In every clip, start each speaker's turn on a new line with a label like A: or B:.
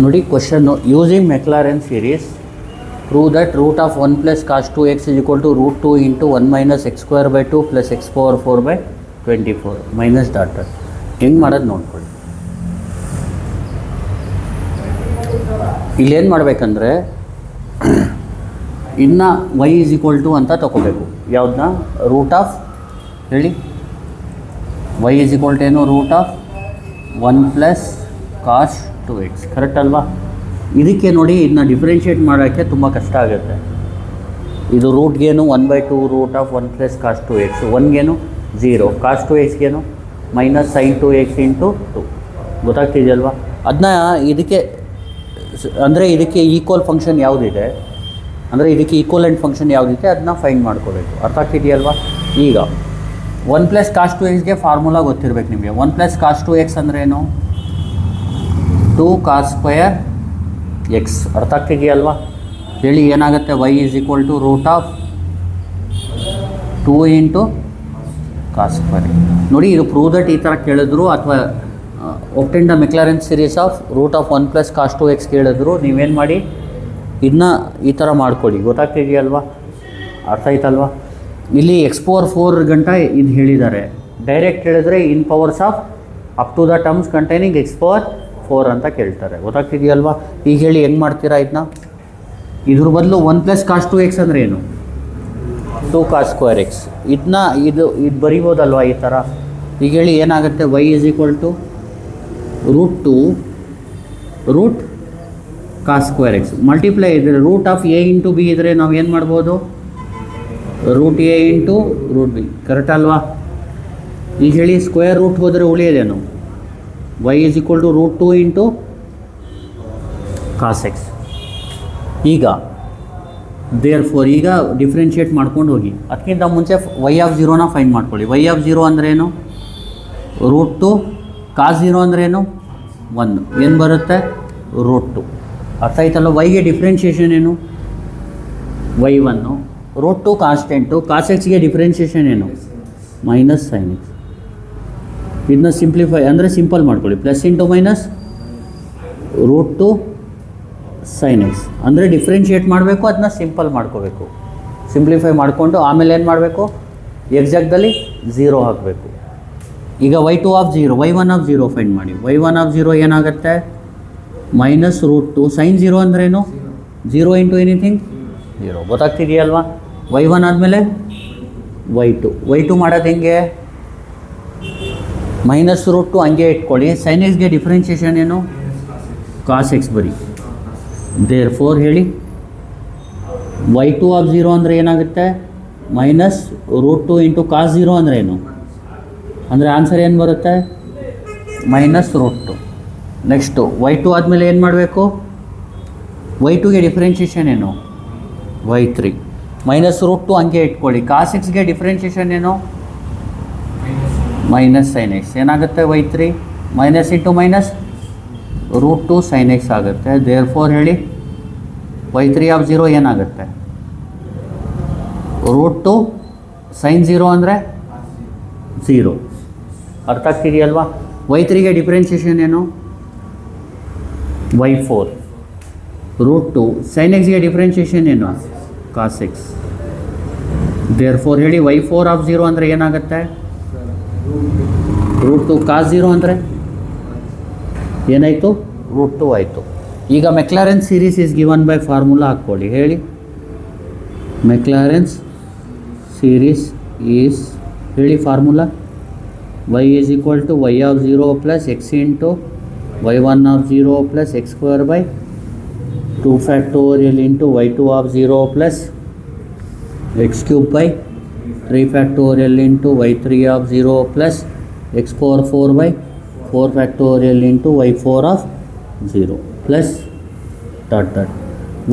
A: ನೋಡಿ question, using Maclaurin series prove that root of 1 + cos 2x √2 × 1 - x²/2 + x⁴/24 minus dot dot. ಹೆಂಗೆ ಮಾಡೋದು ನೋಡ್ಕೊಳ್ಳಿ. ಇಲ್ಲೇನು ಮಾಡಬೇಕಂದ್ರೆ ಇನ್ನು y = ಅಂತ ತಗೋಬೇಕು. ಯಾವುದನ್ನ? ರೂಟ್ ಆಫ್ ಹೇಳಿ. y = ಏನು? Root of 1 + cos 2x. Correct ಅಲ್ವಾ? ಇದಕ್ಕೆ ನೋಡಿ, ಇದನ್ನ ಡಿಫ್ರೆನ್ಷಿಯೇಟ್ ಮಾಡೋಕ್ಕೆ ತುಂಬ ಕಷ್ಟ ಆಗುತ್ತೆ. ಇದು ರೂಟ್ಗೇನು 1/2 ರೂಟ್ ಆಫ್ 1 + cos 2x, 1ಗೇನು 0, cos 2xಗೇನು -sin 2x × 2. ಗೊತ್ತಾಗ್ತಿದೆಯಲ್ವಾ? ಅದನ್ನ ಇದಕ್ಕೆ ಅಂದರೆ ಇದಕ್ಕೆ ಈಕ್ವಲ್ ಫಂಕ್ಷನ್ ಯಾವುದಿದೆ, ಅಂದರೆ ಇದಕ್ಕೆ ಈಕ್ವಲೆಂಟ್ ಫಂಕ್ಷನ್ ಯಾವುದಿದೆ ಅದನ್ನ ಫೈಂಡ್ ಮಾಡ್ಕೋಬೇಕು. ಅರ್ಥ ಆಗ್ತಿದೆಯಲ್ವಾ? ಈಗ 1 + cos 2xಗೆ ಫಾರ್ಮುಲಾ ಗೊತ್ತಿರಬೇಕು ನಿಮಗೆ. 1 + cos 2x ಅಂದ್ರೇನು? 2 cos² x. ಅರ್ಥ ಆಗ್ತಿದೆಯಲ್ವಾ? ಹೇಳಿ ಏನಾಗುತ್ತೆ? y = root of 2 × cos². ನೋಡಿ, ಇದು ಪ್ರೂವ್ ದಟ್ ಈ ಥರ ಕೇಳಿದ್ರು, ಅಥವಾ obtain the Maclaurin series of root of 1 + cos 2x ಕೇಳಿದ್ರು, ನೀವೇನು ಮಾಡಿ ಇದನ್ನ ಈ ಥರ ಮಾಡ್ಕೊಳ್ಳಿ. ಗೊತ್ತಾಗ್ತಿದೆಯಲ್ವಾ? ಅರ್ಥ ಆಯ್ತಲ್ವಾ? ಇಲ್ಲಿ x⁴ ಗಂಟ ಇದು ಹೇಳಿದ್ದಾರೆ. ಡೈರೆಕ್ಟ್ ಹೇಳಿದ್ರೆ in powers of up to the terms containing x⁴ ಅಂತ ಕೇಳ್ತಾರೆ. ಗೊತ್ತಾಗ್ತಿದೆಯಲ್ವಾ? ಈಗ ಹೇಳಿ ಹೆಂಗೆ ಮಾಡ್ತೀರಾ ಇದನ್ನ? ಇದ್ರ ಬದಲು 1 + cos 2x ಅಂದರೆ ಏನು? 2 cos² x. ಇದನ್ನ ಇದು ಬರಿಬೋದಲ್ವಾ ಈ ಥರ? ಈಗ ಹೇಳಿ ಏನಾಗುತ್ತೆ? y = √2 root cos² x multiply ಇದ್ರೆ ರೂಟ್ ಆಫ್ a × b ಇದ್ದರೆ ನಾವು ಏನು ಮಾಡ್ಬೋದು? Root a × root b. Correct ಅಲ್ವಾ? ಈಗ ಹೇಳಿ ಸ್ಕ್ವೇರ್ ರೂಟ್ ಹೋದರೆ ಉಳಿಯೋದೇನು? y = √2 × cos x. ಈಗ ದೇರ್ಫೋರ್ ಈಗ ಡಿಫ್ರೆನ್ಷಿಯೇಟ್ ಮಾಡ್ಕೊಂಡು ಹೋಗಿ. ಅದಕ್ಕಿಂತ ಮುಂಚೆ y ಫೈಂಡ್ ಮಾಡ್ಕೊಳ್ಳಿ. y ಅಂದ್ರೇನು? √2 cos 0 ಅಂದ್ರೇನು? 1. ಏನು ಬರುತ್ತೆ? √2. ಅರ್ಥ ಆಯ್ತಲ್ಲ? yಗೆ ಡಿಫ್ರೆನ್ಷಿಯೇಷನ್ ಏನು? y1. √2 ಕಾನ್ಸ್ಟೆಂಟು. cos xಗೆ ಡಿಫ್ರೆನ್ಷಿಯೇಷನ್ ಏನು? -sin x. ಇದನ್ನ ಸಿಂಪ್ಲಿಫೈ ಅಂದರೆ ಸಿಂಪಲ್ ಮಾಡ್ಕೊಳ್ಳಿ. Plus into minus √2 sin x. ಅಂದರೆ ಡಿಫ್ರೆನ್ಷಿಯೇಟ್ ಮಾಡಬೇಕು, ಅದನ್ನ ಸಿಂಪಲ್ ಮಾಡ್ಕೋಬೇಕು. ಸಿಂಪ್ಲಿಫೈ ಮಾಡಿಕೊಂಡು ಆಮೇಲೆ ಏನು ಮಾಡಬೇಕು? ಎಕ್ಸಾಕ್ಟ್ದಲ್ಲಿ 0 ಹಾಕಬೇಕು. ಈಗ y2 ಆಫ್ 0, y1 ಫೈಂಡ್ ಮಾಡಿ. y1 ಏನಾಗುತ್ತೆ? -√2 sin 0 ಅಂದ್ರೇನು? 0 × ಎನಿಥಿಂಗ್ 0. ಗೊತ್ತಾಗ್ತಿದೆಯಲ್ವಾ? y1 ಆದಮೇಲೆ y2 ಮಾಡೋದು ಹೆಂಗೆ? -√2 ಹಂಗೆ ಇಟ್ಕೊಳ್ಳಿ. sin xಗೆ ಡಿಫ್ರೆನ್ಷಿಯೇಷನ್ ಏನು? cos x ಬರಿ. ದೇರ್ಫೋರ್ ಹೇಳಿ y2 ಆಫ್ 0 ಅಂದರೆ ಏನಾಗುತ್ತೆ? -√2 × cos 0 ಅಂದರೆ ಏನು? ಅಂದರೆ ಆನ್ಸರ್ ಏನು ಬರುತ್ತೆ? -√2. ನೆಕ್ಸ್ಟು y2 ಆದಮೇಲೆ ಏನು ಮಾಡಬೇಕು? y2ಗೆ ಡಿಫ್ರೆನ್ಷಿಯೇಷನ್ ಏನು? y3. -√2 ಹಂಗೆ ಇಟ್ಕೊಳ್ಳಿ. cos xಗೆ ಡಿಫ್ರೆನ್ಷಿಯೇಷನ್ ಏನು? -sin x. ಏನಾಗುತ್ತೆ? y3 minus into minus √2 sin x ಆಗುತ್ತೆ. ದೇರ್ಫೋರ್ ಹೇಳಿ y3 ಆಫ್ 0 ಏನಾಗುತ್ತೆ? √2 sin 0 ಅಂದರೆ 0. ಅರ್ಥ ಆಗ್ತಿದೆಯಲ್ವಾ? y3ಗೆ ಡಿಫ್ರೆನ್ಷಿಯೇಷನ್ ಏನು? y4. √2 sin xಗೆ ಡಿಫ್ರೆನ್ಷಿಯೇಷನ್ ಏನು? cos x. ದೇರ್ಫೋರ್ ಹೇಳಿ y4 ಆಫ್ 0 ಅಂದರೆ ಏನಾಗುತ್ತೆ? √2 cos 0 ಅಂದರೆ ಏನಾಯಿತು? √2 ಆಯಿತು. ಈಗ Maclaurin series is given by formula ಹಾಕ್ಕೊಳ್ಳಿ. ಹೇಳಿ ಮೆಕ್ಲಾರೆನ್ಸ್ ಸೀರೀಸ್ ಈಸ್, ಹೇಳಿ formula. y = y of 0 + x × y1 of 0 + x²/2 factorial × y2 of 0 + x³ 3 factorial × y3 of 0 + x⁴/4 factorial × y4 of 0 plus dot dot.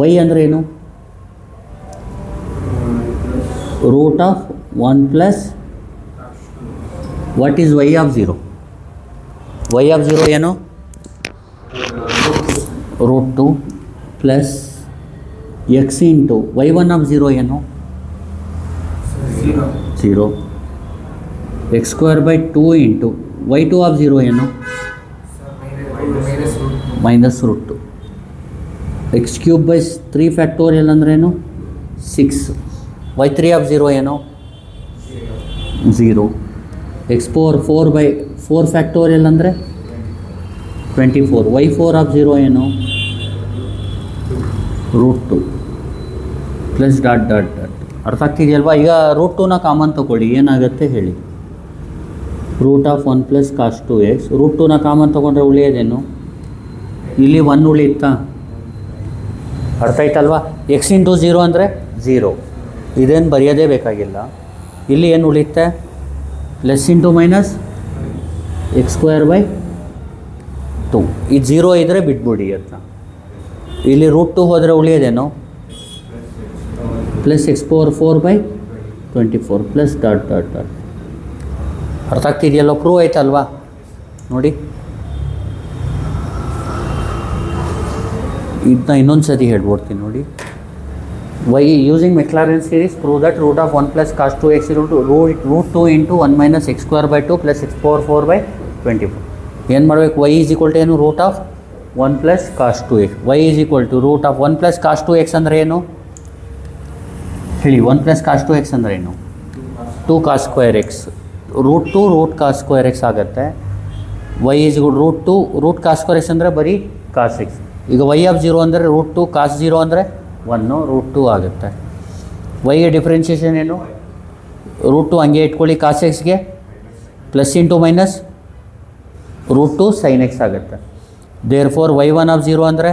A: y ಅಂದರೆ ಏನು? Root of 1 plus what is y of 0? y of 0 ಏನು? √2 plus x × y1 of 0 ಏನು? 0. x² × y2 of 0 ಏನು? -√2. X cube by 3 factorial ಅಂದ್ರೇನು 6. y3 of 0 ಏನು 0. X power 4 by 4 factorial ಅಂದರೆ 24. y4 of 0 ಏನು √2 plus dot dot dot. ಅರ್ಥ ಆಗ್ತಿದೆಯಲ್ವಾ? ಈಗ √2ನ common ತೊಗೊಳ್ಳಿ, ಏನಾಗುತ್ತೆ ಹೇಳಿ. Root of 1 plus cos 2x. √2ನ ಕಾಮನ್ ತೊಗೊಂಡ್ರೆ ಉಳಿಯೋದೇನು? ಇಲ್ಲಿ 1 ಉಳಿಯುತ್ತಾ? ಅರ್ಥ ಆಯ್ತಲ್ವಾ? ಎಕ್ಸ್ ಇಂಟು 0 ಅಂದರೆ 0, ಇದೇನು ಬರೆಯೋದೇ ಬೇಕಾಗಿಲ್ಲ. ಇಲ್ಲಿ ಏನು ಉಳಿಯುತ್ತೆ? Plus into minus x square by 2. ಇದು 0 ಇದ್ದರೆ ಬಿಟ್ಬಿಡಿ ಅದನ್ನ. ಇಲ್ಲಿ √2 ಹೋದರೆ ಉಳಿಯೋದೇನು? Plus x power 4 by 24 plus dot dot dot. ಅರ್ಥ ಆಗ್ತಿದೆಯಲ್ಲ? ಪ್ರೂವ್ ಆಯ್ತಲ್ವಾ? ನೋಡಿ, ಇದನ್ನ ಇನ್ನೊಂದು ಸತಿ ಹೇಳ್ಬಿಡ್ತೀನಿ ನೋಡಿ. Why using Maclaurin series prove that root of 1 plus cos 2x √2 into 1 minus x square by 2 plus x power 4 by 24. ಏನು ಮಾಡಬೇಕು? y ಈಸ್ ಈಕ್ವಲ್ ಟು ಏನು? Root of 1 plus cos 2x. y is equal to root of 1 plus cos 2x ಅಂದರೆ ಏನು ಹೇಳಿ? 1 plus cos 2x ಅಂದರೆ ಏನು? 2 cos square x. √2 root cos square x ಆಗುತ್ತೆ. y is equal √2 root cos square x ಅಂದರೆ ಬರೀ cos x. ಈಗ y of 0 ಅಂದರೆ √2 ಕಾಸ್ 0 ಅಂದರೆ 1 √2 ಆಗುತ್ತೆ. ವೈಗೆ ಡಿಫ್ರೆನ್ಷಿಯೇಷನ್ ಏನು? √2 ಹಂಗೆ ಇಟ್ಕೊಳ್ಳಿ, ಕಾಸ್ ಎಕ್ಸ್ಗೆ plus into minus √2 sine x ಆಗುತ್ತೆ. ದೇರ್ ಫೋರ್ y1 ಆಫ್ 0 ಅಂದರೆ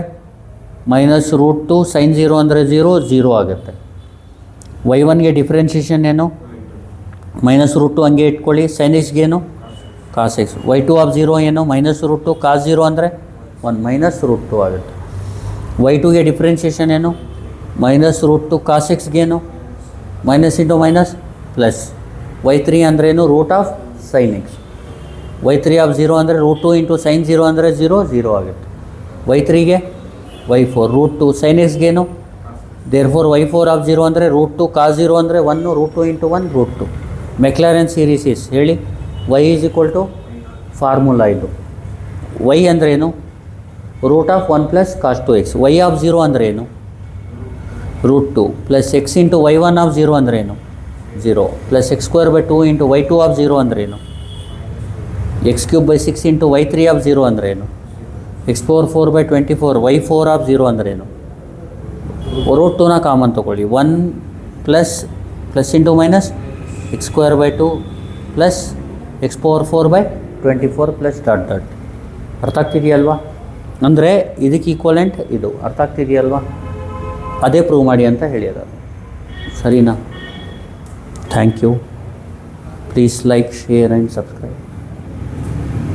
A: ಮೈನಸ್ √2 ಸೈನ್ 0 ಅಂದರೆ 0 ಆಗುತ್ತೆ. y1ಗೆ ಡಿಫ್ರೆನ್ಷಿಯೇಷನ್ ಏನು? ಮೈನಸ್ √2 ಹಂಗೆ ಇಟ್ಕೊಳ್ಳಿ, ಸೈನ್ ಎಕ್ಸ್ಗೇನು ಕಾಸ್ ಎಕ್ಸ್. y2 ಆಫ್ 0 ಏನು? ಮೈನಸ್ √2 ಕಾಸ್ 0 ಅಂದರೆ 1 ಮೈನಸ್ √2 ಆಗುತ್ತೆ. y2ಗೆ ಡಿಫ್ರೆನ್ಷಿಯೇಷನ್ ಏನು? ಮೈನಸ್ √2 ಕಾಸ್ ಎಕ್ಸ್ಗೇನು minus into minus plus. y3 ಅಂದ್ರೇನು? Root of sine x. y3 of 0 ಅಂದರೆ √2 ಇಂಟು ಸೈನ್ 0 ಅಂದರೆ 0 ಆಗುತ್ತೆ. y3ಗೆ y4 √2 ಸೈನ್ ಎಕ್ಸ್ಗೇನು? ದೇರ್ ಫೋರ್ y4 ಆಫ್ 0 ಅಂದರೆ √2 ಕಾಸ್ 0 ಅಂದರೆ 1 √2 ಇಂಟು 1 √2. ಮೆಕ್ಲಾರೆನ್ ಸೀರೀಸ್ ಇಸ್ ಹೇಳಿ. y is equal to formula ಇದು. y ಅಂದ್ರೇನು? Root of 1 plus cos 2x. y of 0 ಅಂದರೆ ಏನು? √2 plus X into y1 of 0 ಅಂದರೆ ಏನು? 0 plus X square by 2 into y2 of 0 ಅಂದರೆ ಏನು? X cube by 6 into y3 of 0 ಅಂದರೆ ಏನು? X power 4 by 24 y4 of 0 ಅಂದರೆ ಏನು? √2ನ ಕಾಮನ್ ತೊಗೊಳ್ಳಿ. 1 plus into minus x square by 2 plus x power 4 by 24 plus dot dot. ಅರ್ಥ ಆಗ್ತಿದೆಯಲ್ವಾ? ಅಂದರೆ ಇದಕ್ಕೆ ಈಕ್ವಲೆಂಟ್ ಇದು. ಅರ್ಥ ಆಗ್ತಿದೆಯಲ್ವಾ? ಅದೇ ಪ್ರೂವ್ ಮಾಡಿ ಅಂತ ಹೇಳಿದ್ದಾರೆ. ಸರಿನಾ? Thank you. Please like, share and subscribe.